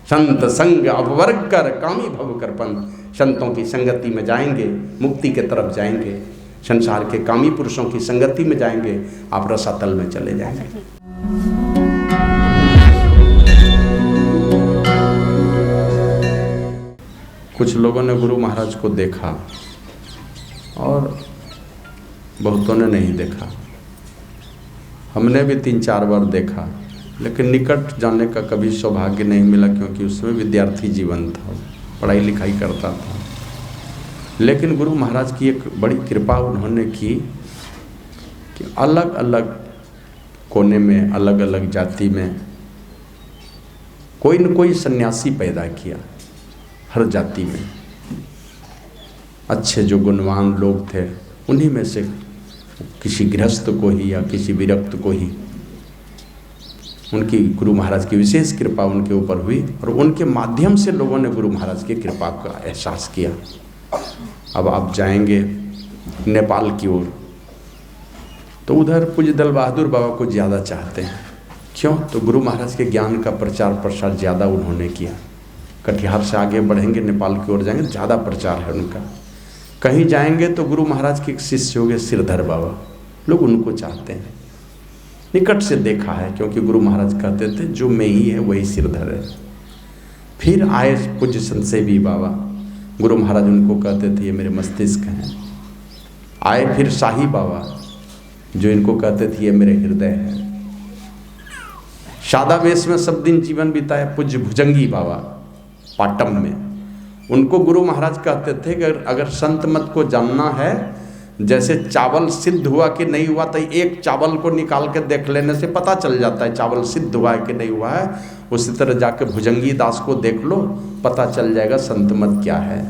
संत संग अपवर्ग कर कामी भव कर पंथ। संतों की संगति में जाएंगे, मुक्ति के तरफ जाएंगे, संसार के कामी पुरुषों की संगति में जाएंगे, आप रसातल में चले जाएंगे। कुछ लोगों ने गुरु महाराज को देखा और बहुतों ने नहीं देखा। हमने भी 3-4 बार देखा, लेकिन निकट जाने का कभी सौभाग्य नहीं मिला, क्योंकि उसमें विद्यार्थी जीवन था, पढ़ाई लिखाई करता था। लेकिन गुरु महाराज की एक बड़ी कृपा उन्होंने की कि अलग अलग कोने में, अलग अलग जाति में कोई न कोई सन्यासी पैदा किया। हर जाति में अच्छे जो गुणवान लोग थे, उन्हीं में से किसी गृहस्थ को ही या किसी विरक्त को ही उनकी गुरु महाराज की विशेष कृपा उनके ऊपर हुई, और उनके माध्यम से लोगों ने गुरु महाराज की कृपा का एहसास किया। अब आप जाएंगे नेपाल की ओर, तो उधर पूज्य दल बहादुर बाबा को ज़्यादा चाहते हैं। क्यों? तो गुरु महाराज के ज्ञान का प्रचार प्रसार ज़्यादा उन्होंने किया। कटिहार से आगे बढ़ेंगे, नेपाल की ओर जाएंगे, ज़्यादा प्रचार है उनका। कहीं जाएंगे तो गुरु महाराज के एक शिष्य हो गए सिरधर बाबा, लोग उनको चाहते हैं। निकट से देखा है, क्योंकि गुरु महाराज कहते थे जो मैं ही है वही सिरधर है। फिर आए पूज्य संत सेवी बाबा, गुरु महाराज उनको कहते थे ये मेरे मस्तिष्क हैं। आए फिर शाही बाबा, जो इनको कहते थे ये मेरे हृदय है। सादा वेश में सब दिन जीवन बिताए पूज्य भुजंगी बाबा पाटम में, उनको गुरु महाराज कहते थे कि अगर संत मत को जानना है, जैसे चावल सिद्ध हुआ कि नहीं हुआ, तो एक चावल को निकाल के देख लेने से पता चल जाता है चावल सिद्ध हुआ है कि नहीं हुआ है। उसी तरह जाके भुजंगी दास को देख लो, पता चल जाएगा संत मत क्या है।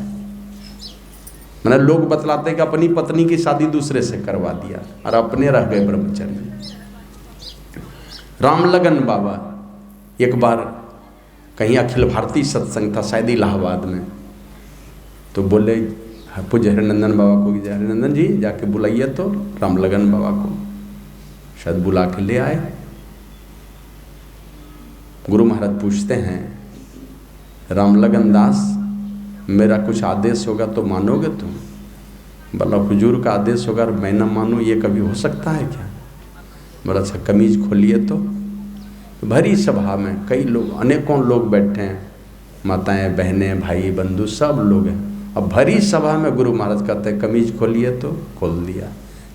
मैंने लोग बतलाते हैं कि अपनी पत्नी की शादी दूसरे से करवा दिया और अपने रह गए ब्रह्मचर्य। रामलगन बाबा एक बार कहीं अखिल भारतीय सत्संग था, शायद इलाहाबाद में, तो बोले पूज्य हरिनंदन बाबा को, हरिनंदन जी जाके बुलाइए तो रामलगन बाबा को। शायद बुला के ले आए। गुरु महाराज पूछते हैं, रामलगन दास मेरा कुछ आदेश होगा तो मानोगे तुम? बोला हुजूर का आदेश होगा और मैं न मानूं, ये कभी हो सकता है क्या? बोला अच्छा कमीज खोलिए तो भरी सभा में कई लोग, अनेकों लोग बैठे हैं, माताएं, बहनें, भाई, बंधु सब लोग हैं। अब भरी सभा में गुरु महाराज कहते हैं कमीज खोलिए तो खोल दिया।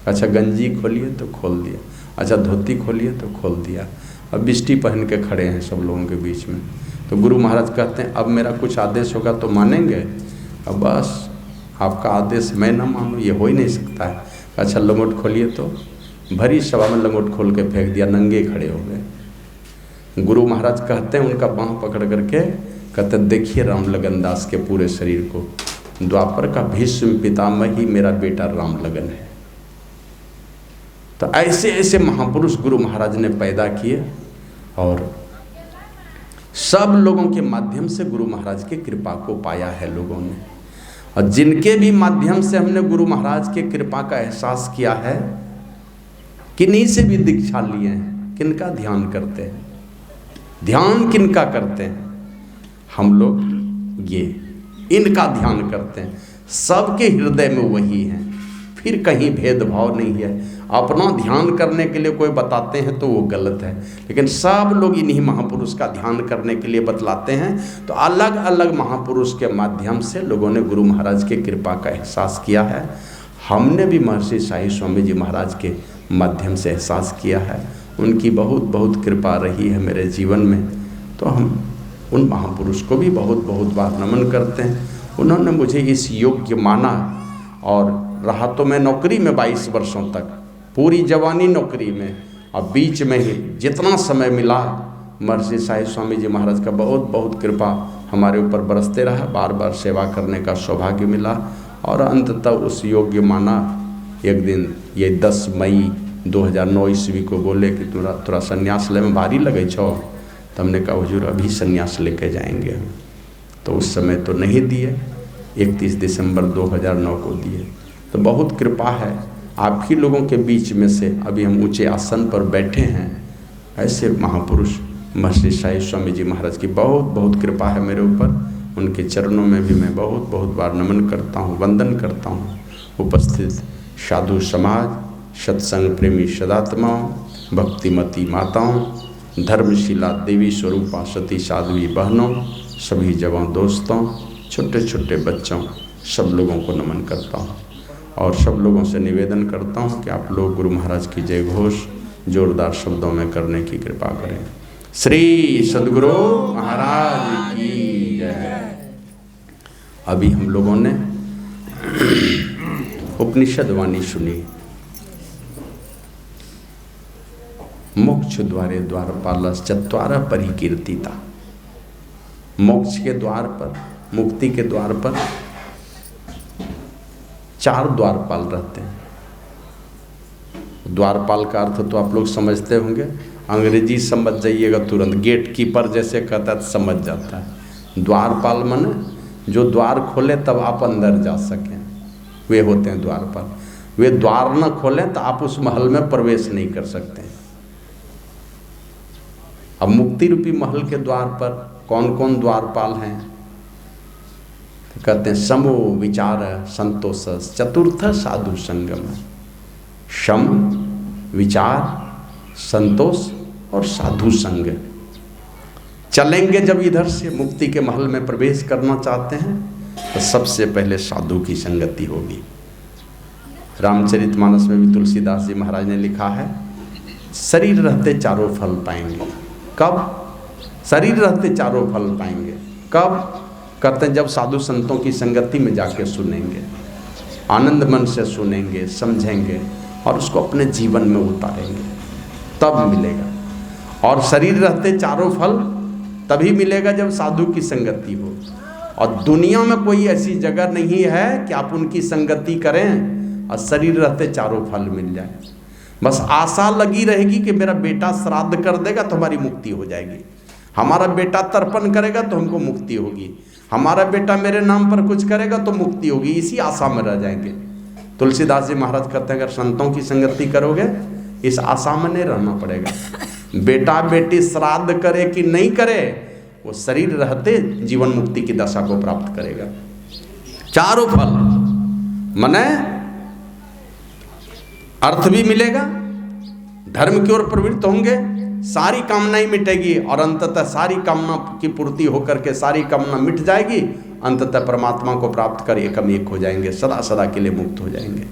अच्छा गंजी खोलिए तो खोल दिया। अच्छा धोती खोलिए तो खोल दिया। अब बिस्टी पहन के खड़े हैं सब लोगों के बीच में। तो गुरु महाराज कहते हैं अब मेरा कुछ आदेश होगा तो मानेंगे? अब बस आपका आदेश मैं ना मानूं ये हो ही नहीं सकता है। अच्छा लंगोट खोलिए तो भरी सभा में लंगोट खोल के फेंक दिया, नंगे खड़े हो गए। गुरु महाराज कहते हैं उनका बाँह पकड़ करके कहते देखिए रामलगन दास के पूरे शरीर को, द्वापर का भीष्म पितामह ही मेरा बेटा रामलगन है। तो ऐसे ऐसे महापुरुष गुरु महाराज ने पैदा किए और सब लोगों के माध्यम से गुरु महाराज की कृपा को पाया है लोगों ने। और जिनके भी माध्यम से हमने गुरु महाराज के कृपा का एहसास किया है, किन्हीं से भी दीक्षा लिए हैं, किनका ध्यान करते हैं, ध्यान किनका करते हैं? हम लोग ये इनका ध्यान करते हैं। सबके हृदय में वही है, फिर कहीं भेदभाव नहीं है। अपना ध्यान करने के लिए कोई बताते हैं तो वो गलत है, लेकिन सब लोग इन्हीं महापुरुष का ध्यान करने के लिए बतलाते हैं। तो अलग अलग महापुरुष के माध्यम से लोगों ने गुरु महाराज की कृपा का एहसास किया है। हमने भी महर्षि शाही स्वामी जी महाराज के माध्यम से एहसास किया है। उनकी बहुत बहुत कृपा रही है मेरे जीवन में। तो हम उन महापुरुष को भी बहुत बहुत बार नमन करते हैं। उन्होंने मुझे इस योग्य माना और रहा तो मैं नौकरी में 22 वर्षों तक, पूरी जवानी नौकरी में, और बीच में ही जितना समय मिला महर्षि शाही स्वामी जी महाराज का बहुत बहुत कृपा हमारे ऊपर बरसते रहा। बार बार सेवा करने का सौभाग्य मिला और अंततः उस योग्य माना। एक दिन ये 10 मई 2009 ईस्वी को बोले कि थोड़ा संन्यास ले में भारी लगे छो। तो हमने कहा हुजूर अभी संन्यास लेके जाएंगे हम। तो उस समय तो नहीं दिए, 31 दिसंबर 2009 को दिए। तो बहुत कृपा है आप ही लोगों के बीच में से अभी हम ऊंचे आसन पर बैठे हैं। ऐसे महापुरुष महर्षि शाही स्वामी जी महाराज की बहुत बहुत कृपा है मेरे ऊपर। उनके चरणों में भी मैं बहुत बहुत बार नमन करता हूँ, वंदन करता हूँ। उपस्थित साधु समाज, सत्संग प्रेमी सदात्माओं, भक्तिमती माताओं, धर्मशिला देवी स्वरूपा सती साध्वी बहनों, सभी जवान दोस्तों, छोटे छोटे बच्चों, सब लोगों को नमन करता हूँ। और सब लोगों से निवेदन करता हूँ कि आप लोग गुरु महाराज की जय घोष जोरदार शब्दों में करने की कृपा करें। श्री सद्गुरु महाराज की जय। अभी हम लोगों ने उपनिषद वाणी सुनी। मोक्ष द्वारे द्वारपालस् चत्वारः परिकीर्तिता। मोक्ष के द्वार पर, मुक्ति के द्वार पर 4 द्वारपाल रहते हैं। द्वारपाल का अर्थ तो आप लोग समझते होंगे, अंग्रेजी समझ जाइएगा तुरंत, गेट कीपर जैसे कहता है समझ जाता है। द्वारपाल माने जो द्वार खोले तब आप अंदर जा सकें, वे होते हैं द्वारपाल। वे द्वार न खोलें तो आप उस महल में प्रवेश नहीं कर सकते। अब मुक्ति रूपी महल के द्वार पर कौन कौन द्वारपाल हैं? तो कहते हैं समो विचार संतोष चतुर्थ साधु संगम। सम, विचार, संतोष और साधु संग। चलेंगे जब इधर से मुक्ति के महल में प्रवेश करना चाहते हैं तो सबसे पहले साधु की संगति होगी। रामचरितमानस में भी तुलसीदास जी महाराज ने लिखा है, शरीर रहते चारों फल पाएंगे। कब? शरीर रहते चारों फल पाएंगे। कब? कहते हैं जब साधु संतों की संगति में जाके सुनेंगे, आनंद मन से सुनेंगे, समझेंगे और उसको अपने जीवन में उतारेंगे, तब मिलेगा। और शरीर रहते चारों फल तभी मिलेगा जब साधु की संगति हो। और दुनिया में कोई ऐसी जगह नहीं है कि आप उनकी संगति करें और शरीर रहते चारों फल मिल जाए। बस आशा लगी रहेगी कि मेरा बेटा श्राद्ध कर देगा तो हमारी मुक्ति हो जाएगी, हमारा बेटा तर्पण करेगा तो हमको मुक्ति होगी, हमारा बेटा मेरे नाम पर कुछ करेगा तो मुक्ति होगी। इसी आशा में रह जाएंगे। तुलसीदास जी महाराज कहते हैं अगर संतों की संगति करोगे इस आशा में नहीं रहना पड़ेगा। बेटा बेटी श्राद्ध करे कि नहीं करे, वो शरीर रहते जीवन मुक्ति की दशा को प्राप्त करेगा। चारों फल मने अर्थ भी मिलेगा, धर्म की ओर प्रवृत्त होंगे, सारी कामनाएं मिटेगी और अंततः सारी कामना की पूर्ति होकर के सारी कामना मिट जाएगी। अंततः परमात्मा को प्राप्त कर एकम एक हो जाएंगे, सदा सदा के लिए मुक्त हो जाएंगे।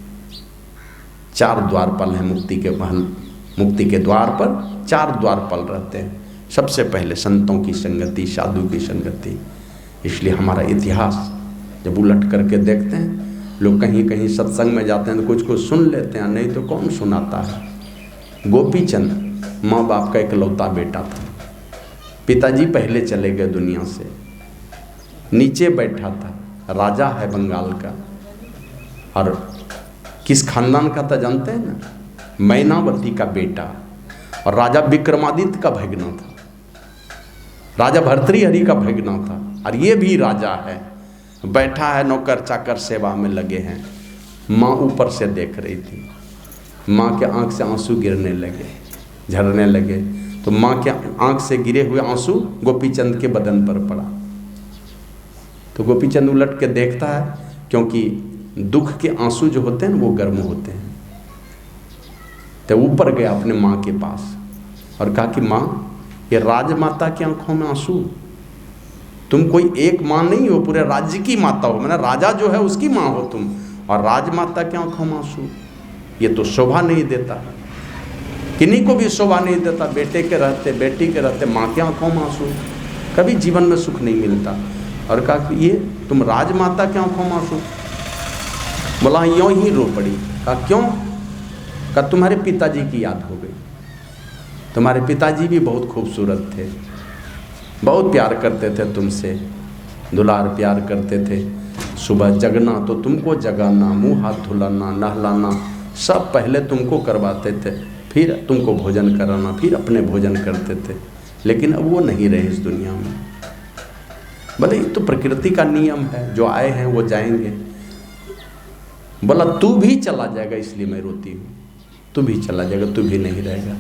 4 द्वारपाल हैं मुक्ति के महल। मुक्ति के द्वार पर 4 द्वारपाल रहते हैं। सबसे पहले संतों की संगति, साधु की संगति। इसलिए हमारा इतिहास जब उलट करके देखते हैं, लोग कहीं कहीं सत्संग में जाते हैं तो कुछ कुछ सुन लेते हैं, नहीं तो कौन सुनाता है। गोपीचंद माँ बाप का इकलौता बेटा था। पिताजी पहले चले गए दुनिया से, नीचे बैठा था, राजा है बंगाल का। और किस खानदान का था जानते हैं ना? मैनावती का बेटा और राजा विक्रमादित्य का भगना था, राजा भर्तृहरि का भगना था। और ये भी राजा है, बैठा है, नौकर चाकर सेवा में लगे हैं। माँ ऊपर से देख रही थी, माँ के आंख से आंसू गिरने लगे, झरने लगे। तो माँ के आंख से गिरे हुए आंसू गोपीचंद के बदन पर पड़ा। तो गोपीचंद उलट के देखता है, क्योंकि दुख के आंसू जो होते हैं वो गर्म होते हैं। तो ऊपर गया अपने माँ के पास और कहा कि माँ, ये राजमाता की आंखों में आंसू, तुम कोई एक माँ नहीं हो, पूरे राज्य की माता हो, मैंने राजा जो है उसकी माँ हो तुम, और राजमाता की आंखों में आंसू, ये तो शोभा नहीं देता। किन्हीं को भी शोभा नहीं देता, बेटे के रहते, बेटी के रहते माँ की आंखों में आंसू, कभी जीवन में सुख नहीं मिलता। और कहा कि ये तुम राजमाता की आंखों में आंसू? बोला यूँ ही रो पड़ी। कहा क्यों? कहा तुम्हारे पिताजी की याद हो गई। तुम्हारे पिताजी भी बहुत खूबसूरत थे, बहुत प्यार करते थे तुमसे, दुलार प्यार करते थे। सुबह जगना तो तुमको जगाना, मुँह हाथ धुलाना, नहलाना सब पहले तुमको करवाते थे, फिर तुमको भोजन कराना, फिर अपने भोजन करते थे। लेकिन अब वो नहीं रहे इस दुनिया में। बोले ये तो प्रकृति का नियम है, जो आए हैं वो जाएंगे। बोला तू भी चला जाएगा, इसलिए मैं रोती हूँ। तू भी चला जाएगा, तू भी नहीं रहेगा।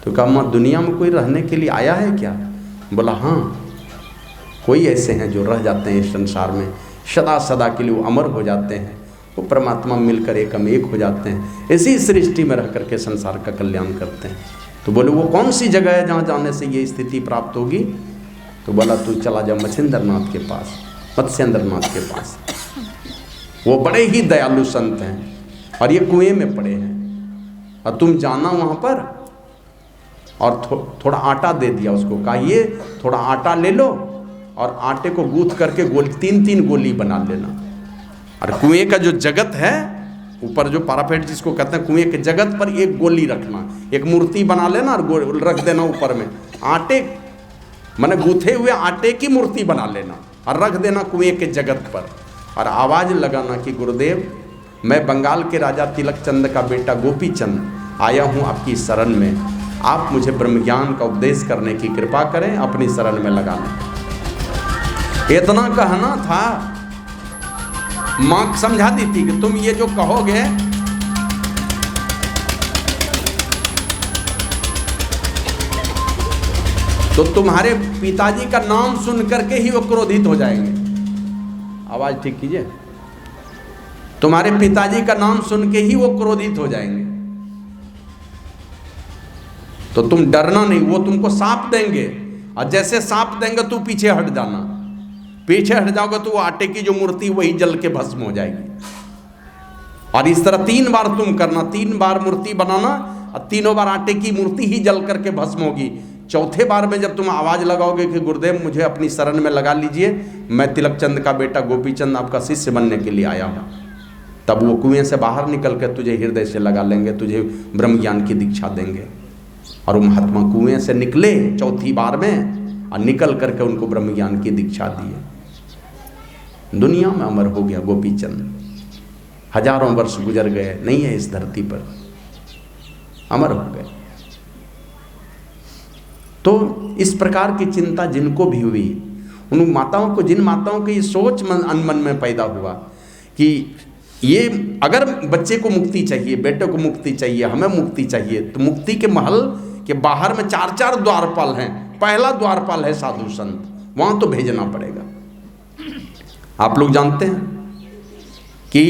तो कहा माँ दुनिया में कोई रहने के लिए आया है क्या? बोला हाँ, कोई ऐसे हैं जो रह जाते हैं इस संसार में, सदा सदा के लिए वो अमर हो जाते हैं, वो परमात्मा मिलकर एकम एक हो जाते हैं, इसी सृष्टि में रह करके संसार का कल्याण करते हैं। तो बोले वो कौन सी जगह है जहाँ जाने से ये स्थिति प्राप्त होगी? तो बोला तू चला जा मत्स्येंद्रनाथ के पास, मत्स्येंद्रनाथ के पास। वो बड़े ही दयालु संत हैं और ये कुएं में पड़े हैं, और तुम जाना वहाँ पर और थोड़ा आटा दे दिया उसको, कहा ये थोड़ा आटा ले लो और आटे को गूंथ करके गोली 3-3 गोली बना लेना। और कुएं का जो जगत है ऊपर, जो पारापेट जिसको कहते हैं, कुएं के जगत पर एक गोली रखना, एक मूर्ति बना लेना और रख देना ऊपर में, आटे माने गूथे हुए आटे की मूर्ति बना लेना और रख देना कुएं के जगत पर, और आवाज़ लगाना कि गुरुदेव मैं बंगाल के राजा तिलक चंद का बेटा गोपी चंद आया हूँ आपकी शरण में, आप मुझे ब्रह्म ज्ञान का उपदेश करने की कृपा करें, अपनी शरण में लगा लें। इतना कहना था। माँ समझा दी थी कि तुम ये जो कहोगे तो तुम्हारे पिताजी का नाम सुन करके ही वो क्रोधित हो जाएंगे। आवाज ठीक कीजिए। तुम्हारे पिताजी का नाम सुन के ही वो क्रोधित हो जाएंगे, तो तुम डरना नहीं, वो तुमको साप देंगे, और जैसे साप देंगे तू पीछे हट जाना, पीछे हट जाओगे तो वो आटे की जो मूर्ति वही जल के भस्म हो जाएगी। और इस तरह 3 बार तुम करना, 3 बार मूर्ति बनाना और तीनों बार आटे की मूर्ति ही जल करके भस्म होगी। चौथे बार में जब तुम आवाज़ लगाओगे कि गुरुदेव मुझे अपनी शरण में लगा लीजिए, मैं तिलक चंद का बेटा गोपी चंद आपका शिष्य बनने के लिए आया हूँ, तब वो कुएं से बाहर निकल कर तुझे हृदय से लगा लेंगे, तुझे ब्रह्म ज्ञान की दीक्षा देंगे। और वो महात्मा कुएं से निकले चौथी बार में और निकल करके उनको ब्रह्म ज्ञान की दीक्षा दिए। दुनिया में अमर हो गया गोपी चंद, हजारों वर्ष गुजर गए, नहीं है इस धरती पर, अमर हो गए। तो इस प्रकार की चिंता जिनको भी हुई, उन माताओं को, जिन माताओं को ये सोच मन में पैदा हुआ कि ये अगर बच्चे को मुक्ति चाहिए, बेटे को मुक्ति चाहिए, हमें मुक्ति चाहिए, तो मुक्ति के महल के बाहर में 4-4 द्वारपाल हैं। पहला द्वारपाल है साधु संत, वहाँ तो भेजना पड़ेगा। आप लोग जानते हैं कि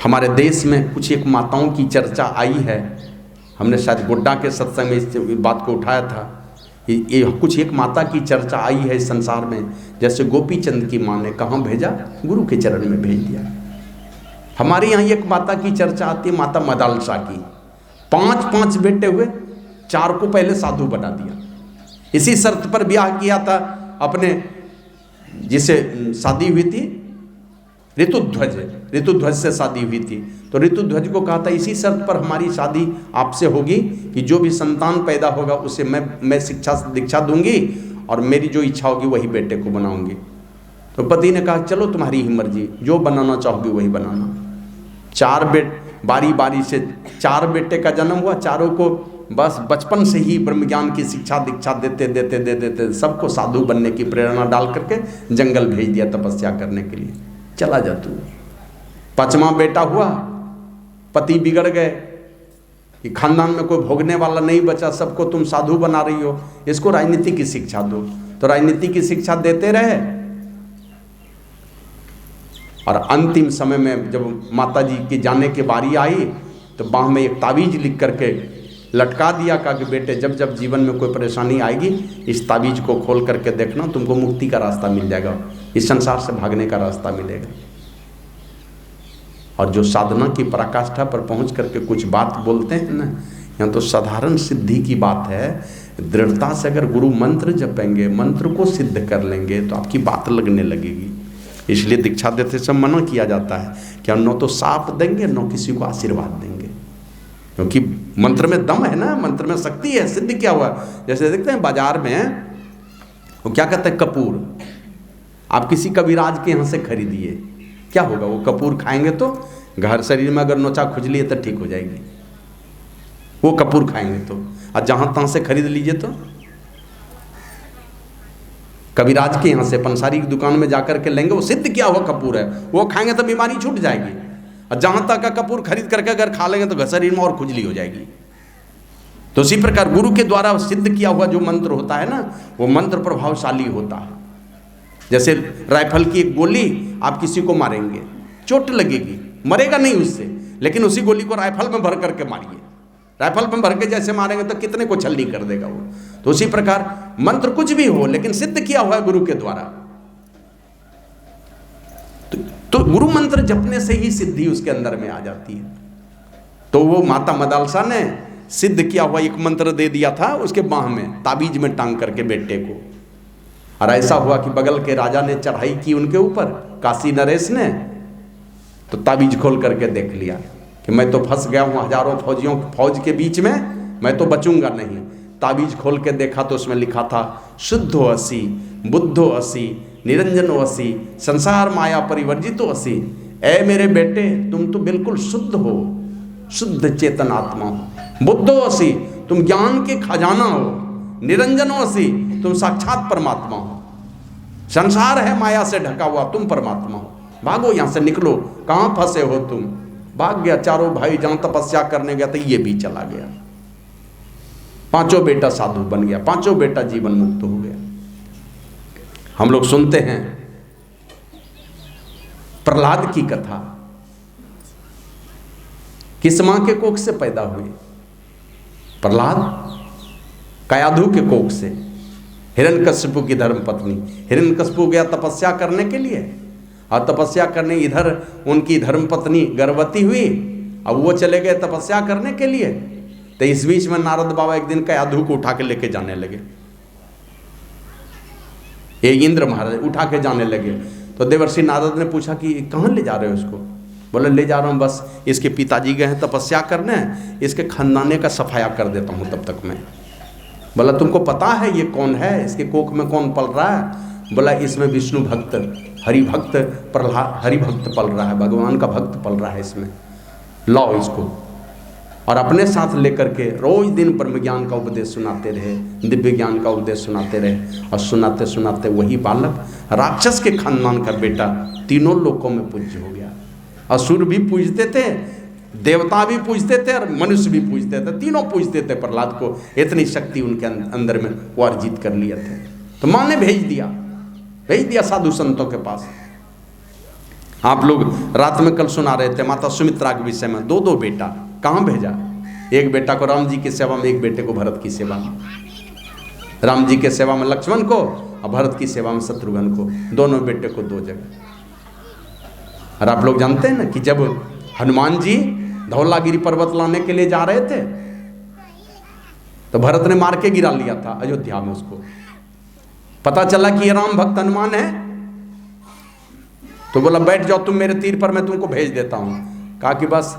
हमारे देश में कुछ एक माताओं की चर्चा आई है, हमने शायद गोड्डा के सत्संग में इस बात को उठाया था। ये कुछ एक माता की चर्चा आई है इस संसार में, जैसे गोपी चंद की माँ ने कहाँ भेजा, गुरु के चरण में भेज दिया। हमारे यहाँ एक माता की चर्चा आती है, माता मदालसा की। 5 बेटे हुए, 4 को पहले साधु बना दिया। इसी शर्त पर ब्याह किया था अपने, जिसे शादी हुई थी ऋतुध्वज से शादी हुई थी। तो ऋतुध्वज को कहा था इसी शर्त पर हमारी शादी आपसे होगी कि जो भी संतान पैदा होगा उसे मैं शिक्षा दीक्षा दूंगी और मेरी जो इच्छा होगी वही बेटे को बनाऊंगी। तो पति ने कहा चलो तुम्हारी ही मर्जी, जो बनाना चाहोगी वही बनाना। बारी बारी से 4 बेटे का जन्म हुआ। चारों को बस बचपन से ही ब्रह्म ज्ञान की शिक्षा दीक्षा देते सबको साधु बनने की प्रेरणा डाल करके जंगल भेज दिया तपस्या करने के लिए। चला जा तू। 5वां बेटा हुआ, पति बिगड़ गए कि खानदान में कोई भोगने वाला नहीं बचा, सबको तुम साधु बना रही हो, इसको राजनीति की शिक्षा दो। तो राजनीति की शिक्षा देते रहे और अंतिम समय में जब माता जी की जाने की बारी आई तो बाह में एक तावीज लिख करके लटका दिया, कहा कि बेटे जब जब जीवन में कोई परेशानी आएगी इस तावीज को खोल करके देखना, तुमको मुक्ति का रास्ता मिल जाएगा, इस संसार से भागने का रास्ता मिलेगा। और जो साधना की पराकाष्ठा पर पहुंच करके कुछ बात बोलते हैं ना, यहाँ तो साधारण सिद्धि की बात है। दृढ़ता से अगर गुरु मंत्र जपेंगे, मंत्र को सिद्ध कर लेंगे तो आपकी बात लगने लगेगी। इसलिए दीक्षा देते समय मना किया जाता है कि न तो साप देंगे न किसी को आशीर्वाद देंगे, क्योंकि मंत्र में दम है ना, मंत्र में शक्ति है। सिद्ध क्या हुआ, जैसे देखते हैं बाजार में वो क्या कहते हैं कपूर, आप किसी कविराज के यहाँ से खरीदिए, क्या होगा, वो कपूर खाएंगे तो घर शरीर में अगर नोचा खुजली है तो ठीक हो जाएगी, वो कपूर खाएंगे तो। और जहाँ तहाँ से खरीद लीजिए तो कविराज के यहाँ से पंसारी की दुकान में जाकर के लेंगे, वो सिद्ध क्या हुआ कपूर है, वो खाएंगे तो बीमारी छूट जाएगी। और जहाँ तक का कपूर खरीद करके अगर खा लेंगे तो शरीर में और खुजली हो जाएगी। तो उसी प्रकार गुरु के द्वारा सिद्ध किया हुआ जो मंत्र होता है ना, वो मंत्र प्रभावशाली होता है। जैसे राइफल की एक गोली, आप किसी को मारेंगे, चोट लगेगी, मरेगा नहीं उससे, लेकिन उसी गोली को राइफल में भर करके मारिए, राइफल में भर के जैसे मारेंगे तो कितने को छलनी कर देगा वो। तो उसी प्रकार मंत्र कुछ भी हो, लेकिन सिद्ध किया हुआ है गुरु के द्वारा, तो गुरु मंत्र जपने से ही सिद्धि उसके अंदर में आ जाती है। तो वो माता मदालसा ने सिद्ध किया हुआ एक मंत्र दे दिया था उसके बाह में, ताबीज में टांग करके बेटे को। और ऐसा हुआ कि बगल के राजा ने चढ़ाई की उनके ऊपर, काशी नरेश ने, तो ताबीज खोल करके देख लिया कि मैं तो फंस गया हूँ हजारों फौज के बीच में, मैं तो बचूंगा नहीं। ताबीज खोल के देखा तो उसमें लिखा था शुद्धो असी, बुद्धो असी, निरंजनो असी, संसार माया परिवर्जितो असी। ऐ मेरे बेटे, तुम तो बिल्कुल शुद्ध हो, शुद्ध चेतन आत्मा हो। बुद्धो असी, तुम ज्ञान के खजाना हो। निरंजनो असी, तुम साक्षात परमात्मा हो। संसार है माया से ढका हुआ, तुम परमात्मा हो। भागो यहाँ से, निकलो, कहाँ फंसे हो तुम। भाग गया, चारों भाई जहाँ तपस्या करने गया था ये भी चला गया। पांचों बेटा साधु बन गया, पांचों बेटा जीवन मुक्त हो गया। हम लोग सुनते हैं प्रहलाद की कथा, किस मां के कोख से पैदा हुए? प्रहलाद कयाधु के कोख से, हिरण्यकश्यपु की धर्म पत्नी। हिरण्यकश्यपु गया तपस्या करने के लिए, और तपस्या करने इधर उनकी धर्म पत्नी गर्भवती हुई, अब वो चले गए तपस्या करने के लिए। तो इस बीच में नारद बाबा एक दिन कयाधु को उठा के लेके जाने लगे, ये इंद्र महाराज उठा के जाने लगे। तो देवर्षि नारद ने पूछा कि कहाँ ले जा रहे हो उसको? बोले ले जा रहा हूँ, बस इसके पिताजी गए हैं तपस्या करने, इसके खानदाने का सफाया कर देता हूँ तब तक मैं। बोला तुमको पता है ये कौन है, इसके कोख में कौन पल रहा है? बोला इसमें विष्णु भक्त, हरि भक्त, प्रहलाद हरि भक्त पल रहा है, भगवान का भक्त पल रहा है इसमें, लाओ इसको। और अपने साथ लेकर के रोज दिन ब्रह्म ज्ञान का उपदेश सुनाते रहे, दिव्य ज्ञान का उपदेश सुनाते रहे। और सुनाते सुनाते वही बालक राक्षस के खानदान का बेटा तीनों लोकों में पूज्य हो गया। असुर भी पूजते थे, देवता भी पूजते थे, और मनुष्य भी पूजते थे, तीनों पूजते थे प्रहलाद को। इतनी शक्ति उनके अंदर में वो अर्जित कर लिए थे। तो माँ ने भेज दिया साधु संतों के पास। आप लोग रात में कल सुना रहे थे माता सुमित्रा के विषय में, दो बेटा कहाँ भेजा? एक बेटा को राम जी की सेवा में, एक बेटे को भरत की सेवा में। राम जी के सेवा में लक्ष्मण को, और भरत की सेवा में शत्रुघ्न को, दोनों बेटे को 2 जगह। और आप लोग जानते हैं ना कि जब हनुमान जी धौलागिरी पर्वत लाने के लिए जा रहे थे, तो भरत ने मार के गिरा लिया था अयोध्या में। उसको पता चला कि ये राम भक्त हनुमान है, तो बोला बैठ जाओ तुम मेरे तीर पर, मैं तुमको भेज देता हूं। कहा कि बस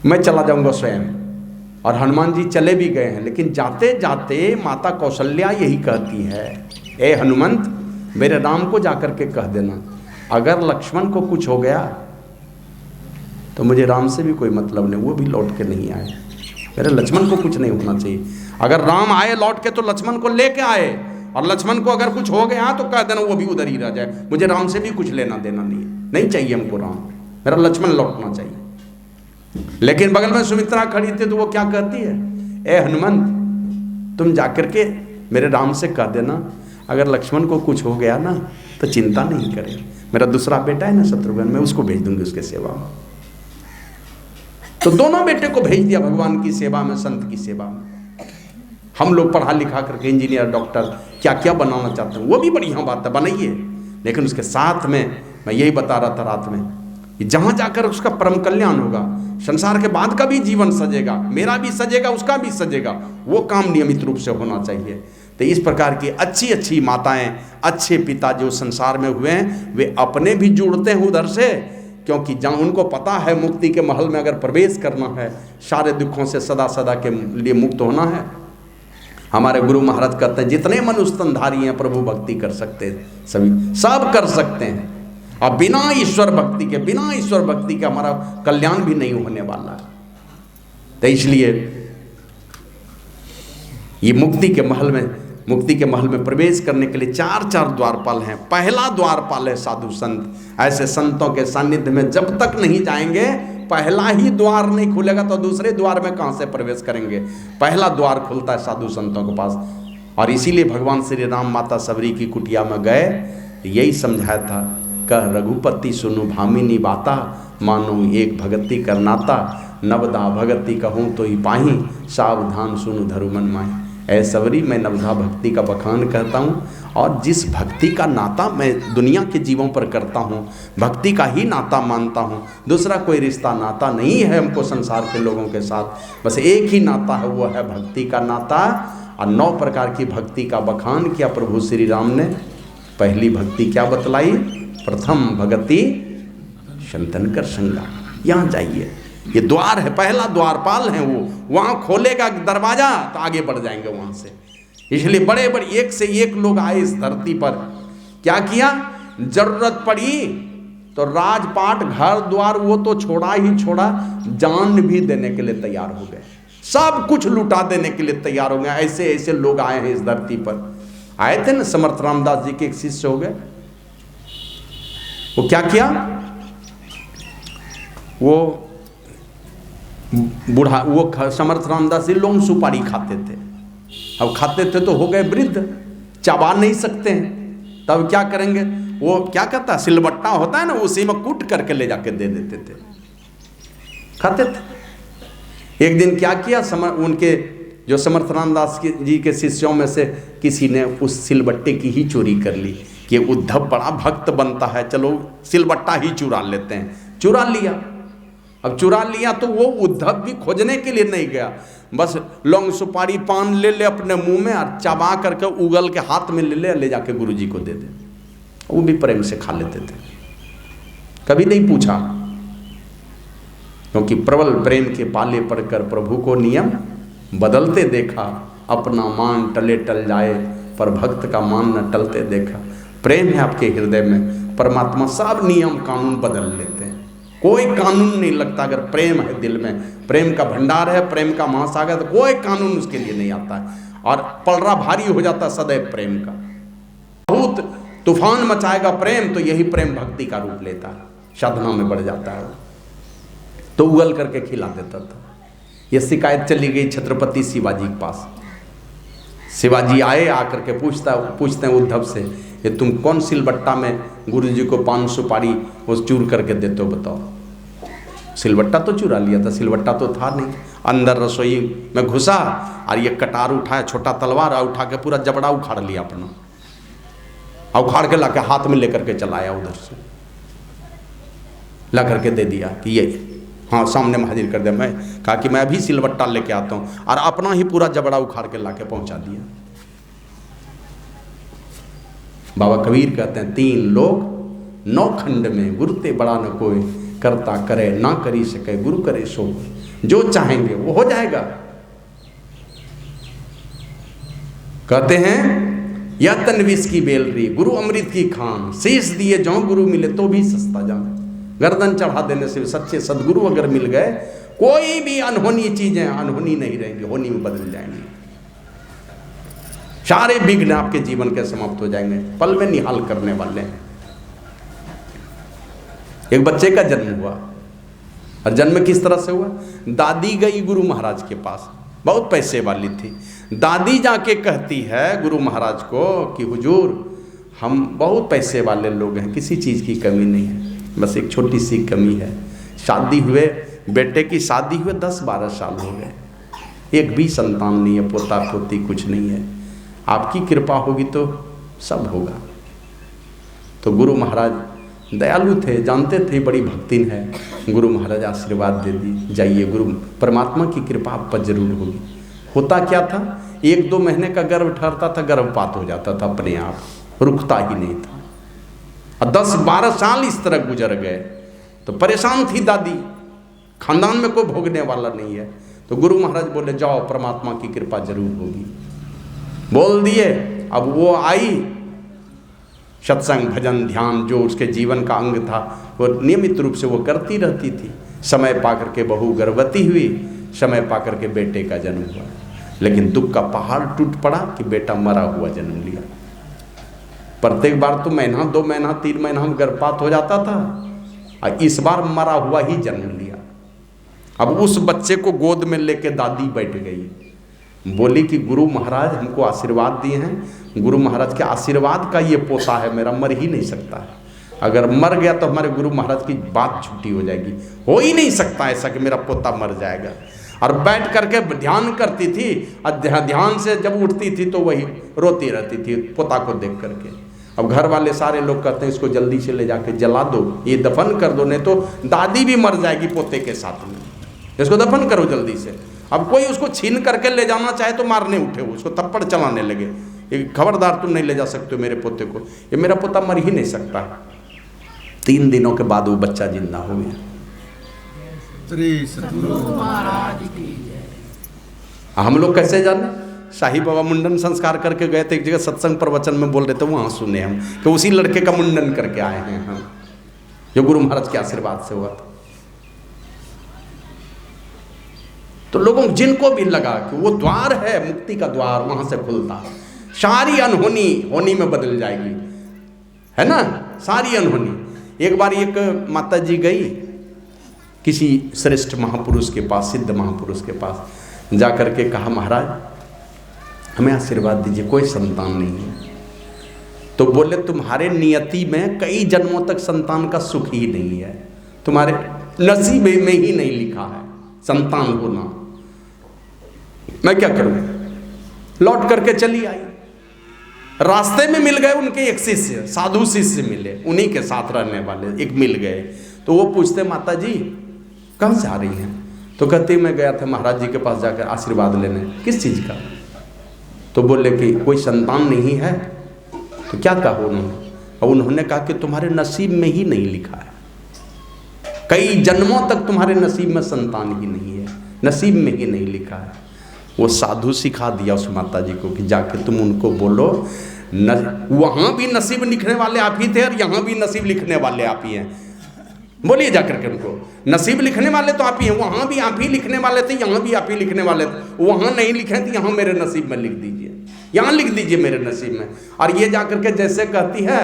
मैं चला जाऊंगा स्वयं। और हनुमान जी चले भी गए हैं, लेकिन जाते जाते माता कौशल्या यही कहती है, ए हनुमंत मेरे राम को जाकर के कह देना, अगर लक्ष्मण को कुछ हो गया तो मुझे राम से भी कोई मतलब नहीं, वो भी लौट के नहीं आए, मेरे लक्ष्मण को कुछ नहीं होना चाहिए। अगर राम आए लौट के तो लक्ष्मण को लेके आए, और लक्ष्मण को अगर कुछ हो गया तो कह देना वो भी उधर ही रह जाए, मुझे राम से भी कुछ लेना देना नहीं चाहिए हमको राम, मेरा लक्ष्मण लौटना चाहिए। लेकिन बगल में सुमित्रा खड़ी थी, तो वो क्या कहती है, ए हनुमंत तुम जाकर के मेरे राम से कह देना, अगर लक्ष्मण को कुछ हो गया ना तो चिंता नहीं करे, मेरा दूसरा बेटा है ना शत्रुघ्न, मैं उसको भेज दूंगी उसके सेवा में। तो दोनों बेटे को भेज दिया भगवान की सेवा में, संत की सेवा में। हम लोग पढ़ा लिखा करके इंजीनियर, डॉक्टर, क्या क्या बनाना चाहते हैं, वो भी बढ़िया बात है, बनाइए। लेकिन उसके साथ में मैं यही बता रहा था रात में, कि जहाँ जाकर उसका परम कल्याण होगा, संसार के बाद का भी जीवन सजेगा, मेरा भी सजेगा, उसका भी सजेगा, वो काम नियमित रूप से होना चाहिए। तो इस प्रकार की अच्छी अच्छी माताएं, अच्छे पिता जो संसार में हुए हैं, वे अपने भी जुड़ते हैं उधर से, क्योंकि जहाँ उनको पता है मुक्ति के महल में अगर प्रवेश करना है, सारे दुखों से सदा सदा के लिए मुक्त होना है। हमारे गुरु महाराज कहते हैं जितने मनुष्य स्तनधारी हैं प्रभु भक्ति कर सकते हैं, सभी सब कर सकते हैं, और बिना ईश्वर भक्ति के हमारा कल्याण भी नहीं होने वाला है। तो इसलिए ये मुक्ति के महल में प्रवेश करने के लिए 4 द्वारपाल हैं। पहला द्वारपाल है साधु संत। ऐसे संतों के सानिध्य में जब तक नहीं जाएंगे पहला ही द्वार नहीं खुलेगा तो दूसरे द्वार में कहाँ से प्रवेश करेंगे? पहला द्वार खुलता है साधु संतों के पास। और इसीलिए भगवान श्री राम माता सबरी की कुटिया में गए, यही समझाया था, कह रघुपति सुनु भामिनी बाता, मानो एक भगति करनाता, नवदा भगति कहूँ तो ही पाही, सावधान सुनु धरु मन माही। ऐ सबरी, मैं नवधा भक्ति का बखान कहता हूँ, और जिस भक्ति का नाता मैं दुनिया के जीवों पर करता हूँ, भक्ति का ही नाता मानता हूँ, दूसरा कोई रिश्ता नाता नहीं है हमको संसार के लोगों के साथ, बस एक ही नाता है, वो है भक्ति का नाता। और 9 प्रकार की भक्ति का बखान किया प्रभु श्री राम ने। पहली भक्ति क्या बतलाई? प्रथम भगति शंतनकर संगा। यहाँ जाइए, ये द्वार है, पहला द्वारपाल है वो, वहाँ खोलेगा दरवाजा तो आगे बढ़ जाएंगे वहाँ से। इसलिए बड़े बड़े एक से एक लोग आए इस धरती पर। क्या किया? जरूरत पड़ी तो राजपाट घर द्वार वो तो छोड़ा ही छोड़ा, जान भी देने के लिए तैयार हो गए, सब कुछ लुटा देने के लिए तैयार हो गए। ऐसे ऐसे लोग आए हैं इस धरती पर। आए थे ना समर्थ रामदास जी के एक शिष्य हो गए, वो क्या किया? वो बूढ़ा, वो समर्थ रामदास जी लौंग सुपारी खाते थे। अब खाते थे तो हो गए वृद्ध, चबा नहीं सकते हैं, तब क्या करेंगे? वो क्या कहता है, सिलबट्टा होता है ना, उसी में कूट करके ले जाके दे देते थे, खाते थे। एक दिन क्या किया, उनके जो समर्थ रामदास जी के शिष्यों में से किसी ने उस सिलबट्टे की ही चोरी कर ली कि उद्धव बड़ा भक्त बनता है, चलो सिलबट्टा ही चुरा लेते हैं। चुरा लिया। अब चुरा लिया तो वो उद्धव भी खोजने के लिए नहीं गया, बस लौंग सुपारी पान ले ले अपने मुंह में और चबा करके उगल के हाथ में ले जाके गुरुजी को दे दे। वो भी प्रेम से खा लेते थे, कभी नहीं पूछा, क्योंकि प्रबल प्रेम के पाले पड़कर प्रभु को नियम बदलते देखा। अपना मान टले टल जाए, पर भक्त का मान न टलते देखा। प्रेम है आपके हृदय में, परमात्मा सब नियम कानून बदल लेते हैं। कोई कानून नहीं लगता अगर प्रेम है दिल में, प्रेम का भंडार है, प्रेम का महासागर, तो कोई कानून उसके लिए नहीं आता है। और पलड़ा भारी हो जाता है सदैव प्रेम का। बहुत तूफान मचाएगा प्रेम, तो यही प्रेम भक्ति का रूप लेता है, साधना में बढ़ जाता है, तो उगल करके खिला देता था। यह शिकायत चली गई छत्रपति शिवाजी के पास। शिवाजी आए, आकर के पूछते हैं उद्धव से, ये तुम कौन सिलबट्टा में गुरुजी को पान सुपारी वो चूर करके देते हो, बताओ। सिलबट्टा तो चुरा लिया था, सिलबट्टा तो था नहीं। अंदर रसोई में घुसा और ये कटार उठाया, छोटा तलवार, और उठा के पूरा जबड़ा उखाड़ लिया अपना, और उखाड़ के ला के हाथ में लेकर के चलाया, उधर से ला करके दे दिया कि ये हाँ सामने में हाजिर कर दिया। मैं कहा कि मैं अभी सिलबट्टा लेके आता हूँ, और अपना ही पूरा जबड़ा उखाड़ के ला के पहुँचा दिया। बाबा कबीर कहते हैं, 3 लोग 9 खंड में, गुरुते बड़ा न कोई, करता करे ना करी सके, गुरु करे सो। जो चाहेंगे वो हो जाएगा। कहते हैं, यह तनविस की बेलरी, गुरु अमृत की खान, शीश दिए जो गुरु मिले तो भी सस्ता जान। गर्दन चढ़ा देने से सच्चे सदगुरु अगर मिल गए, कोई भी अनहोनी चीजें अनहोनी नहीं रहेंगी, होनी में बदल जाएंगी। सारे विघ्न आपके जीवन के समाप्त हो जाएंगे, पल में निहाल करने वाले हैं। एक बच्चे का जन्म हुआ, और जन्म किस तरह से हुआ? दादी गई गुरु महाराज के पास, बहुत पैसे वाली थी। दादी जाके कहती है गुरु महाराज को कि हुजूर, हम बहुत पैसे वाले लोग हैं, किसी चीज़ की कमी नहीं है, बस एक छोटी सी कमी है। शादी हुए, बेटे की शादी हुए 10-12 साल हो गए, एक भी संतान नहीं है, पोता पोती कुछ नहीं है। आपकी कृपा होगी तो सब होगा। तो गुरु महाराज दयालु थे, जानते थे बड़ी भक्तिन है। गुरु महाराज आशीर्वाद दे दी, जाइए, गुरु परमात्मा की कृपा आप पर जरूर होगी। होता क्या था, 1-2 महीने का गर्भ ठहरता था, गर्भपात हो जाता था अपने आप, रुकता ही नहीं था। और 10-12 साल इस तरह गुजर गए, तो परेशान थी दादी, खानदान में कोई भोगने वाला नहीं है। तो गुरु महाराज बोले, जाओ, परमात्मा की कृपा जरूर होगी। बोल दिए। अब वो आई, सत्संग भजन ध्यान जो उसके जीवन का अंग था, वो नियमित रूप से वो करती रहती थी। समय पाकर के बहू गर्भवती हुई, समय पाकर के बेटे का जन्म हुआ। लेकिन दुख का पहाड़ टूट पड़ा कि बेटा मरा हुआ जन्म लिया। प्रत्येक बार तो महीना, 2 महीना, 3 महीना में गर्भपात हो जाता था, और इस बार मरा हुआ ही जन्म लिया। अब उस बच्चे को गोद में लेके दादी बैठ गई, बोली कि गुरु महाराज हमको आशीर्वाद दिए हैं, गुरु महाराज के आशीर्वाद का ये पोता है, मेरा मर ही नहीं सकता है। अगर मर गया तो हमारे गुरु महाराज की बात छुट्टी हो जाएगी, हो ही नहीं सकता ऐसा कि मेरा पोता मर जाएगा। और बैठ करके ध्यान करती थी, और ध्यान से जब उठती थी तो वही रोती रहती थी पोता को देख करके। अब घर वाले सारे लोग कहते हैं इसको जल्दी से ले जाके जला दो, ये दफन कर दो, नहीं तो दादी भी मर जाएगी पोते के साथ में, इसको दफन करो जल्दी से। अब कोई उसको छीन करके ले जाना चाहे तो मारने उठे, उसको थप्पड़ चलाने लगे, ये खबरदार तुम नहीं ले जा सकते हो मेरे पोते को, ये मेरा पोता मर ही नहीं सकता। 3 दिनों के बाद वो बच्चा जिंदा हो गया। हम लोग कैसे जाने? शाही बाबा मुंडन संस्कार करके गए थे एक जगह, सत्संग प्रवचन में बोल रहे थे, वहाँ सुने हम कि उसी लड़के का मुंडन करके आए हैं हम, जो गुरु महाराज के आशीर्वाद से हुआ था। तो लोगों जिनको भी लगा कि वो द्वार है, मुक्ति का द्वार वहां से खुलता, सारी अनहोनी होनी में बदल जाएगी, है ना, सारी अनहोनी। एक बार एक माता जी गई किसी श्रेष्ठ महापुरुष के पास, सिद्ध महापुरुष के पास, जा करके कहा महाराज हमें आशीर्वाद दीजिए, कोई संतान नहीं है। तो बोले तुम्हारे नियति में कई जन्मों तक संतान का सुख ही नहीं है, तुम्हारे नसीब में ही नहीं लिखा है संतान होना, मैं क्या करूं? लौट करके चली आई। रास्ते में मिल गए उनके एक शिष्य, साधु शिष्य मिले, उन्हीं के साथ रहने वाले एक मिल गए। तो वो पूछते माता जी कहाँ से आ रही हैं? तो कहते मैं गया था महाराज जी के पास जाकर आशीर्वाद लेने। किस चीज़ का? तो बोले कि कोई संतान नहीं है। तो क्या कहा उन्होंने? और उन्होंने कहा कि तुम्हारे नसीब में ही नहीं लिखा है, कई जन्मों तक तुम्हारे नसीब में संतान ही नहीं है, नसीब में ही नहीं लिखा है। वो साधु सिखा दिया उस माता जी को कि जाके तुम उनको बोलो वहाँ भी नसीब लिखने वाले आप ही थे और यहाँ भी नसीब लिखने वाले आप ही हैं। बोलिए जाकर के उनको, नसीब लिखने वाले तो आप ही हैं, वहाँ भी आप ही लिखने वाले थे, यहाँ भी आप ही लिखने वाले थे, वहाँ नहीं लिखे थे, यहाँ मेरे नसीब में लिख दीजिए, यहाँ लिख दीजिए मेरे नसीब में। और ये जाकर के जैसे कहती है,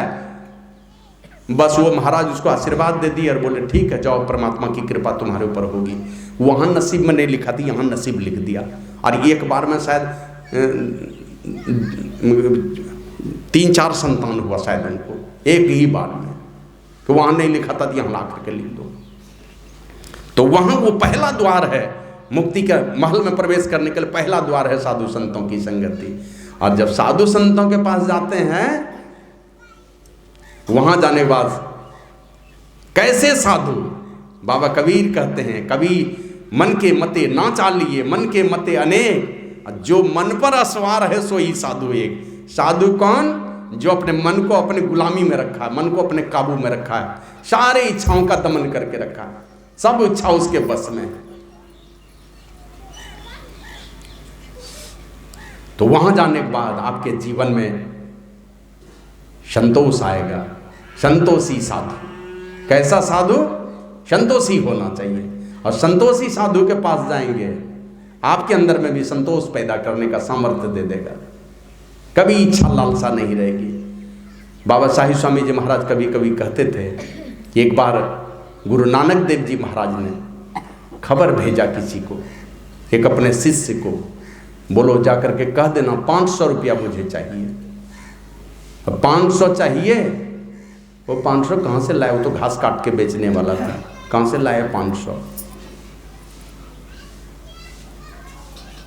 बस वो महाराज उसको आशीर्वाद दे दी और बोले ठीक है जाओ, परमात्मा की कृपा तुम्हारे ऊपर होगी। वहाँ नसीब में नहीं लिखा थी, यहाँ नसीब लिख दिया। और एक बार में शायद 3-4 संतान हुआ शायद उनको, एक ही बार में, तो वहाँ नहीं लिखा था, यहाँ ला करके लिख दो। तो वहाँ वो पहला द्वार है मुक्ति का, महल में प्रवेश करने के लिए पहला द्वार है साधु संतों की संगति। और जब साधु संतों के पास जाते हैं, वहां जाने के बाद कैसे साधु, बाबा कबीर कहते हैं, कभी मन के मते ना चालिए, मन के मते अनेक, जो मन पर असवार है सो ही साधु एक। साधु कौन? जो अपने मन को अपने गुलामी में रखा है, मन को अपने काबू में रखा है, सारे इच्छाओं का दमन करके रखा है, सब इच्छा उसके बस में। तो वहां जाने के बाद आपके जीवन में संतोष आएगा। संतोषी साधु, कैसा साधु? संतोषी होना चाहिए। और संतोषी साधु के पास जाएंगे, आपके अंदर में भी संतोष पैदा करने का सामर्थ्य दे देगा, कभी इच्छा लालसा नहीं रहेगी। बाबा शाही स्वामी जी महाराज कभी कभी कहते थे, एक बार गुरु नानक देव जी महाराज ने खबर भेजा किसी को, एक अपने शिष्य को, बोलो जा करके कह देना 500 रुपया मुझे चाहिए। अब 500 चाहिए, वो 500 कहाँ से लाए? वो तो घास काट के बेचने वाला था, कहाँ से लाए 500?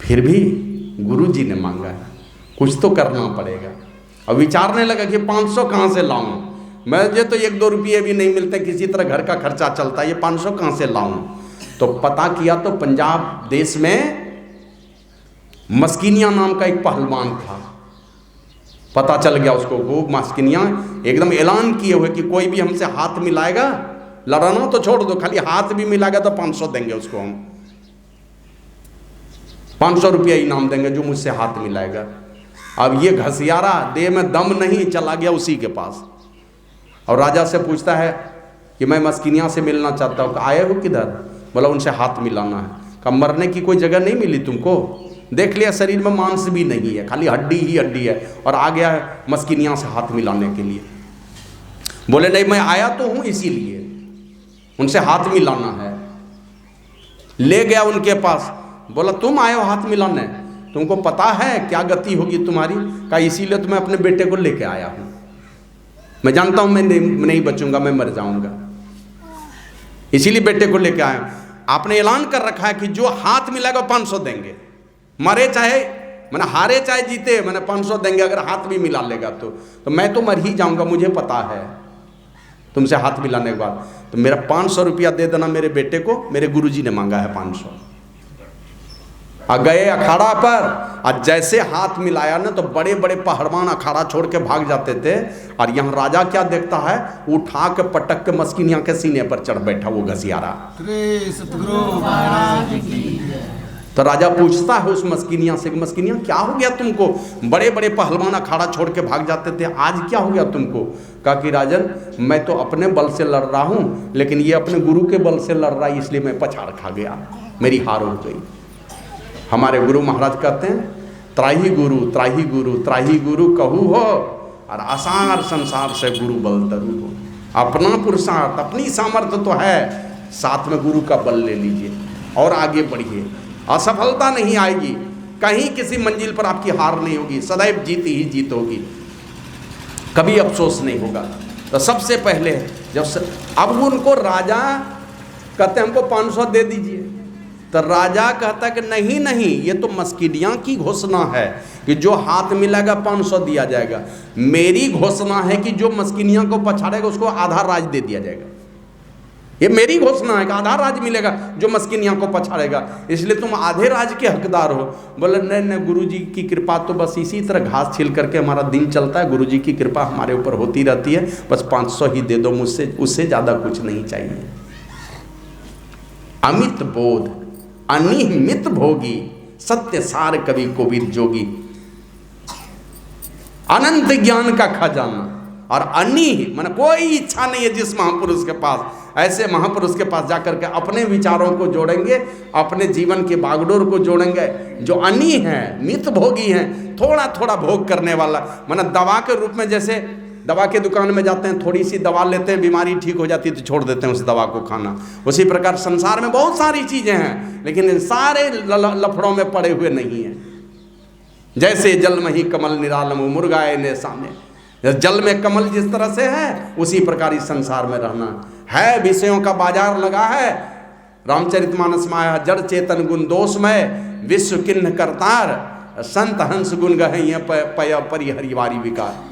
फिर भी गुरुजी ने मांगा है, कुछ तो करना पड़ेगा। और विचारने लगा कि 500 कहाँ से लाऊं, मुझे तो 1-2 रुपये भी नहीं मिलते, किसी तरह घर का खर्चा चलता है, ये 500 कहाँ से लाऊं? तो पता किया तो पंजाब देश में मस्किनिया नाम का एक पहलवान था, पता चल गया उसको। वो मस्किनिया एकदम ऐलान किए हुए कि कोई भी हमसे हाथ मिलाएगा, लड़ाना तो छोड़ दो, खाली हाथ भी मिलाएगा तो 500 देंगे उसको, हम 500 रुपया इनाम देंगे जो मुझसे हाथ मिलाएगा। अब ये घसियारा देह में दम नहीं, चला गया उसी के पास और राजा से पूछता है कि मैं मस्किनिया से मिलना चाहता हूँ। आए हो किधर? बोला उनसे हाथ मिलाना है। कब मरने की कोई जगह नहीं मिली तुमको? देख लिया शरीर में मांस भी नहीं है, खाली हड्डी ही हड्डी है, और आ गया है मस्किनिया से हाथ मिलाने के लिए। बोले नहीं, मैं आया तो हूँ इसीलिए, उनसे हाथ मिलाना है। ले गया उनके पास, बोला तुम आए हो हाथ मिलाने, तुमको पता है क्या गति होगी तुम्हारी? कहा इसीलिए तो मैं अपने बेटे को लेके आया हूँ, मैं जानता हूँ मैं नहीं बचूंगा, मैं मर जाऊंगा, इसीलिए बेटे को लेके आया। आपने ऐलान कर रखा है कि जो हाथ मिलाएगा 500 देंगे, मरे चाहे मैंने हारे चाहे जीते, मैंने 500 देंगे अगर हाथ भी मिला लेगा तो मैं तो मर ही जाऊंगा, मुझे पता है तुमसे हाथ मिलाने के बाद। तो मेरा 500 रुपया दे देना मेरे बेटे को, मेरे गुरुजी ने मांगा है 500। आ गए अखाड़ा पर, और जैसे हाथ मिलाया ना तो बड़े बड़े पहलवान अखाड़ा छोड़ के भाग जाते थे। और यहाँ राजा क्या देखता है, उठा के पटक के मस्किनिया के सीने पर चढ़ बैठा वो घसियारा। तो राजा पूछता है उस मस्किनिया से, मस्किनिया क्या हो गया तुमको? बड़े बड़े पहलवान अखाड़ा छोड़ के भाग जाते थे, आज क्या हो गया तुमको? कहा कि राजन मैं तो अपने बल से लड़ रहा हूँ, लेकिन ये अपने गुरु के बल से लड़ रहा है, इसलिए मैं पछाड़ खा गया, मेरी हार हो गई। हमारे गुरु महाराज कहते हैं त्राही गुरु त्राही गुरु त्राही गुरु कहू हो, और आसार संसार से गुरु बल तरु हो। अपना पुरुषार्थ अपनी सामर्थ्य तो है, साथ में गुरु का बल ले लीजिए और आगे बढ़िए। असफलता नहीं आएगी, कहीं किसी मंजिल पर आपकी हार नहीं होगी, सदैव जीत ही जीत होगी, कभी अफसोस नहीं होगा। तो सबसे पहले अब उनको राजा कहते हमको 500 दे दीजिए, तो राजा कहता कि नहीं नहीं, ये तो मस्किनिया की घोषणा है कि जो हाथ मिलाएगा 500 दिया जाएगा। मेरी घोषणा है कि जो मस्किनिया को पछाड़ेगा उसको आधा राज दे दिया जाएगा। ये मेरी घोषणा है कि आधा राज मिलेगा जो मस्किनिया को पछाड़ेगा, इसलिए तुम आधे राज के हकदार हो। बोले नहीं नहीं, गुरुजी की कृपा तो बस इसी तरह घास छील करके हमारा दिन चलता है, गुरुजी की कृपा हमारे ऊपर होती रहती है, बस 500 ही दे दो मुझसे, उससे ज़्यादा कुछ नहीं चाहिए। अमित बोध अनिमित भोगी, सत्य सार कवि कोविद जोगी, अनंत ज्ञान का खजाना। और अन्य माने कोई इच्छा नहीं है जिस महापुरुष के पास, ऐसे महापुरुष के पास जाकर के अपने विचारों को जोड़ेंगे, अपने जीवन के बागडोर को जोड़ेंगे। जो अन्य हैं, मित भोगी हैं, थोड़ा थोड़ा भोग करने वाला, माने दवा के रूप में, जैसे दवा के दुकान में जाते हैं, थोड़ी सी दवा लेते हैं, बीमारी ठीक हो जाती है तो छोड़ देते हैं उस दवा को खाना। उसी प्रकार संसार में बहुत सारी चीज़ें हैं, लेकिन इन सारे लफड़ों में पड़े हुए नहीं हैं। जैसे जल में ही कमल निरालम मुर्गाए ने सामने, जल में कमल जिस तरह से है, उसी प्रकार इस संसार में रहना है। विषयों का बाजार लगा है, रामचरितमानस में आया, जड़ चेतन गुण दोषमय, विश्व किन्ह करतार, संत हंस गुण गहे पय परिहरिवारी विकार।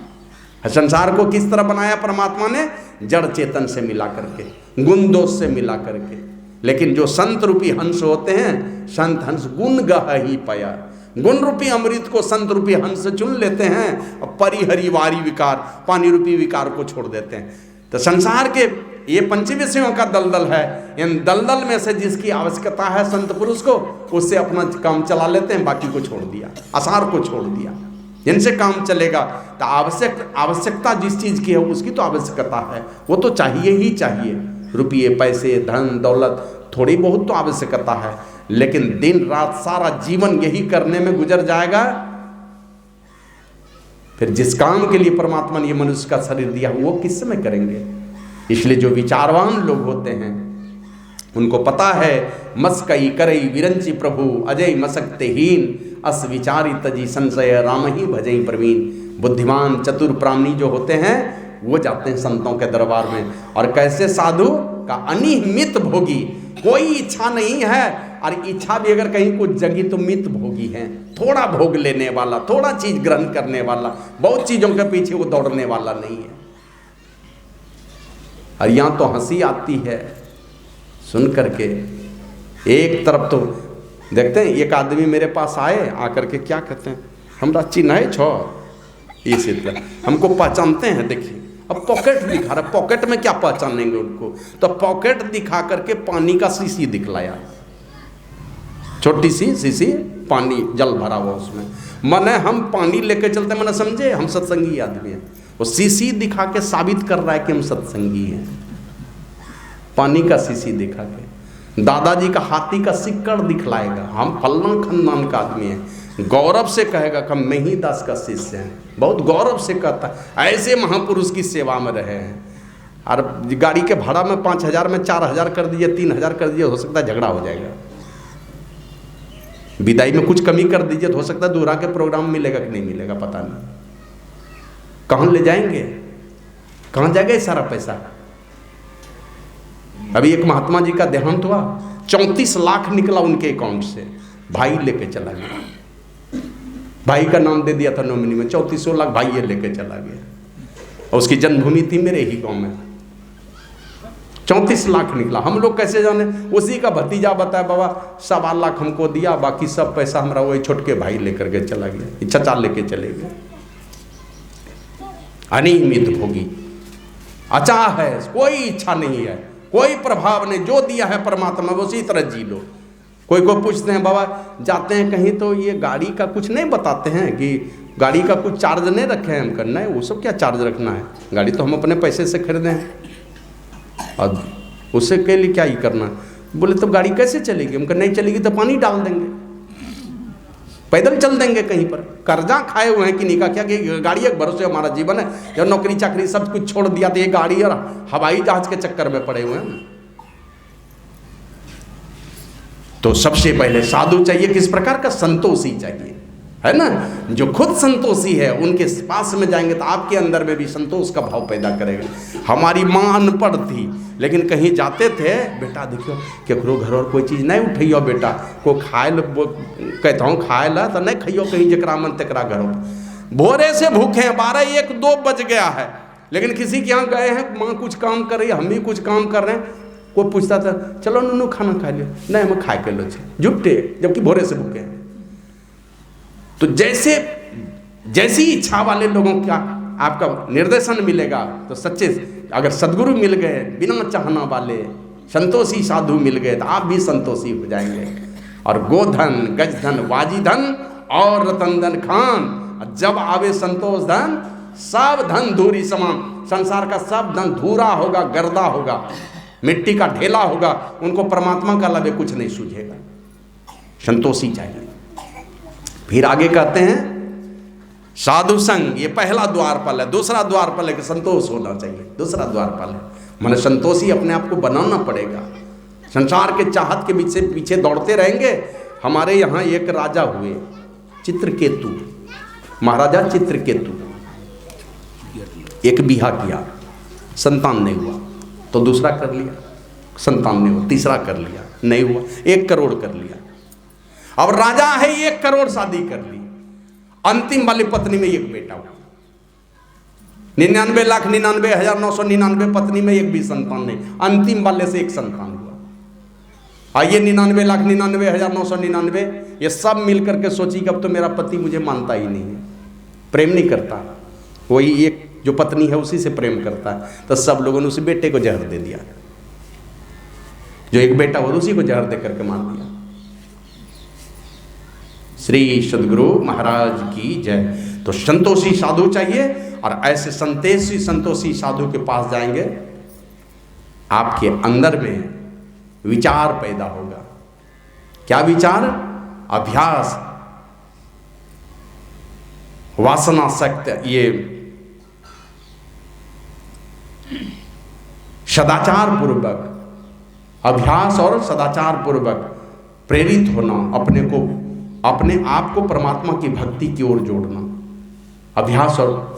संसार को किस तरह बनाया परमात्मा ने? जड़ चेतन से मिला करके, गुण दोष से मिला करके। लेकिन जो संत रूपी हंस होते हैं, संत हंस गुण गह ही पया, गुण रूपी अमृत को संत रूपी हंस चुन लेते हैं और परिहरिवारी विकार, पानी रूपी विकार को छोड़ देते हैं। तो संसार के ये पंच विषयों का दलदल है, इन दलदल में से जिसकी आवश्यकता है संत पुरुष को, उससे अपना काम चला लेते हैं, बाकी को छोड़ दिया, आसार को छोड़ दिया। जिनसे काम चलेगा तो आवश्यकता जिस चीज़ की है उसकी तो आवश्यकता है, वो तो चाहिए ही चाहिए। रुपये पैसे धन दौलत थोड़ी बहुत तो आवश्यकता है, लेकिन दिन रात सारा जीवन यही करने में गुजर जाएगा, फिर जिस काम के लिए परमात्मा ने ये मनुष्य का शरीर दिया वो किस समय करेंगे? इसलिए जो विचारवान लोग होते हैं उनको पता है, मस्कई करई विरंची प्रभु अजय मसक्तेहीन, अस विचारी तजी संशय राम ही भजई प्रवीण। बुद्धिमान चतुर प्राणी जो होते हैं वो जाते हैं संतों के दरबार में, और कैसे साधु का अनिमित भोगी, कोई इच्छा नहीं है, और इच्छा भी अगर कहीं कुछ जगी तो मित भोगी है, थोड़ा भोग लेने वाला, थोड़ा चीज ग्रहण करने वाला, बहुत चीजों के पीछे वो दौड़ने वाला नहीं है। और यहाँ तो हंसी आती है सुन करके। एक तरफ तो देखते हैं, एक आदमी मेरे पास आए, आकर के क्या कहते हैं, हमरा चिन्ह छो इसी तरह हमको पहचानते हैं, देखिए अब पॉकेट दिखा रहा, पॉकेट में क्या पहचानेंगे उनको? तो पॉकेट दिखा करके पानी का शीशी दिखलाया, छोटी सी शीशी, पानी जल भरा हुआ उसमें। मने हम पानी लेके चलते, मैंने समझे हम सत्संगी आदमी हैं, वो शीशी दिखा के साबित कर रहा है कि हम सत्संगी हैं। पानी का शीशी दिखा के दादाजी का हाथी का सिक्कड़ दिखलाएगा, हम फलना खानदान का आदमी हैं, गौरव से कहेगा कि मैं ही दास का शिष्य हैं, बहुत गौरव से कहता है। ऐसे महापुरुष की सेवा में रहे हैं। और गाड़ी के भाड़ा में 5,000 में 4,000 कर दीजिए, 3,000 कर दीजिए, हो सकता है झगड़ा हो जाएगा। विदाई में कुछ कमी कर दीजिए तो हो सकता है दोहरा के प्रोग्राम मिलेगा कि नहीं मिलेगा, पता नहीं। कहाँ ले जाएंगे, कहाँ जाएगा ये सारा पैसा? अभी एक महात्मा जी का देहांत हुआ, 34 लाख निकला उनके अकाउंट से, भाई लेके चला गया। भाई का नाम दे दिया था नॉमिनी में, 34 लाख भाई ये लेके चला गया। और उसकी जन्मभूमि थी मेरे ही गांव में। 34 लाख निकला। हम लोग कैसे जाने? उसी का भतीजा बताया, बाबा 1.25 लाख हमको दिया, बाकी सब पैसा हमारा वही छोटके भाई लेकर के चला गया, चचा लेके चले गए। अनियमित भोगी, अचाह है, कोई इच्छा नहीं है, कोई प्रभाव नहीं, जो दिया है परमात्मा उसी तरह जी लो। कोई को पूछते हैं, बाबा जाते हैं कहीं तो ये गाड़ी का कुछ नहीं बताते हैं कि गाड़ी का कुछ चार्ज नहीं रखे हैं? हम करना है वो सब क्या चार्ज रखना है, गाड़ी तो हम अपने पैसे से खरीदे हैं और उससे के लिए क्या ही करना। बोले तो गाड़ी कैसे चलेगी? हम कहा नहीं चलेगी तो पानी डाल देंगे, पैदल चल देंगे कहीं पर। कर्जा खाए हुए हैं कि नहीं का क्या कि गाड़ी एक भरोसे हमारा जीवन है, जब नौकरी चाकरी सब कुछ छोड़ दिया तो ये गाड़ी और हवाई जहाज के चक्कर में पड़े हुए हैं। तो सबसे पहले साधु चाहिए, किस प्रकार का? संतोषी चाहिए, है ना। जो खुद संतोषी है उनके पास में जाएंगे तो आपके अंदर में भी संतोष का भाव पैदा करेगा। हमारी माँ अनपढ़ थी लेकिन कहीं जाते थे, बेटा देखियो केकरो घर और कोई चीज़ नहीं उठैयो बेटा, को खाए कहता हूँ खाए ला तो नहीं खइयो कहीं जकरा मन तकरा घरों। भोरे से भूखे हैं, 12, 1, 2 बज गया है, लेकिन किसी के यहाँ गए हैं, माँ कुछ काम कर रही है, हम भी कुछ काम कर रहे हैं। कोई पूछता था चलो नूनू खाना खा लियो, नहीं हम खाए के लो जुट्टे, जबकि भोरे से भूखे हैं। तो जैसी इच्छा वाले लोगों का आपका निर्देशन मिलेगा तो सच्चे, अगर सदगुरु मिल गए बिना चाहना वाले, संतोषी साधु मिल गए तो आप भी संतोषी हो जाएंगे। और गोधन, गजधन, वाजीधन और रतनधन खान, जब आवे संतोष धन, सब धन धूरी समान। संसार का सब धन धूरा होगा, गर्दा होगा, मिट्टी का ढेला होगा, उनको परमात्मा का लबे कुछ नहीं सूझेगा। संतोषी चाहिए। फिर आगे कहते हैं साधु संग, ये पहला द्वारपाल है। दूसरा द्वारपाल है कि संतोष होना चाहिए। दूसरा द्वारपाल है माने संतोषी अपने आप को बनाना पड़ेगा। संसार के चाहत के पीछे दौड़ते रहेंगे। हमारे यहाँ एक राजा हुए चित्रकेतु, महाराजा चित्रकेतु, एक बिहा किया, संतान नहीं हुआ तो दूसरा कर लिया, संतान नहीं हुआ, तीसरा कर लिया, नहीं हुआ, 1 करोड़ कर लिया। अब राजा है, 1 करोड़ शादी कर ली, अंतिम वाली पत्नी में 1 बेटा हुआ। 99,99,999 पत्नी में 1 भी संतान नहीं, अंतिम वाले से 1 संतान हुआ। आइए 99,99,999 ये सब मिलकर के सोची कि अब तो मेरा पति मुझे मानता ही नहीं है, प्रेम नहीं करता, वही एक जो पत्नी है उसी से प्रेम करता है। तो सब लोगों ने उस बेटे को जहर दे दिया, जो 1 बेटा हुआ उसी को जहर दे करके मार दिया। श्री सद्गुरु महाराज की जय। तो संतोषी साधु चाहिए, और ऐसे संतोषी साधु के पास जाएंगे, आपके अंदर में विचार पैदा होगा। क्या विचार? अभ्यास, वासना शक्त, ये सदाचार पूर्वक अभ्यास और सदाचार पूर्वक प्रेरित होना, अपने आप को परमात्मा की भक्ति की ओर जोड़ना, अभ्यास और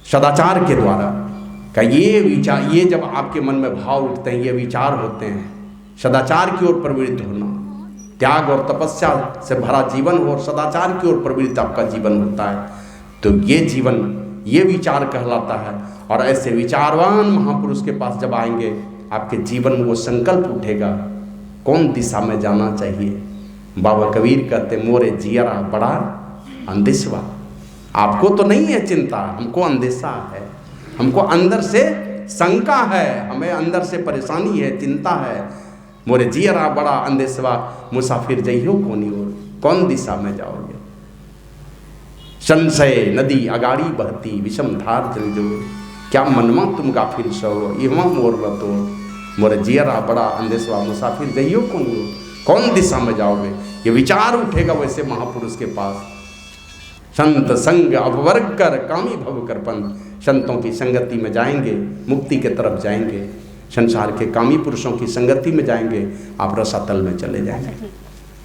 सदाचार के द्वारा का ये विचार, ये जब आपके मन में भाव उठते हैं, ये विचार होते हैं, सदाचार की ओर प्रवृत्त होना, त्याग और तपस्या से भरा जीवन हो और सदाचार की ओर प्रवृत्त आपका जीवन होता है, तो ये जीवन, ये विचार कहलाता है। और ऐसे विचारवान महापुरुष के पास जब आएंगे, आपके जीवन में वो संकल्प उठेगा कौन दिशा में जाना चाहिए। बाबा कबीर कहते मोरे जियरा बड़ा अंदेशवा। आपको तो नहीं है चिंता, हमको अंदेशा है, हमको अंदर से शंका है, हमें अंदर से परेशानी है, चिंता है। मोरे जियरा बड़ा अंदेशवा, मुसाफिर जइयो कोनी ओर, कौन दिशा में जाओगे। संशय नदी अगाड़ी बहती, विषम धार जल जो, क्या मनमा तुम गाफिल सो, इहवा मोर रतो, मोरे जियरा बड़ा अंदेशवा, मुसाफिर जइयो कोनी ओर, कौन दिशा में जाओगे। ये विचार उठेगा वैसे महापुरुष के पास। संत संग अपवर्ग कर कामी भव कर पंथ, संतों की संगति में जाएंगे, मुक्ति के तरफ जाएंगे, संसार के कामी पुरुषों की संगति में जाएंगे, आप रसातल में चले जाएंगे।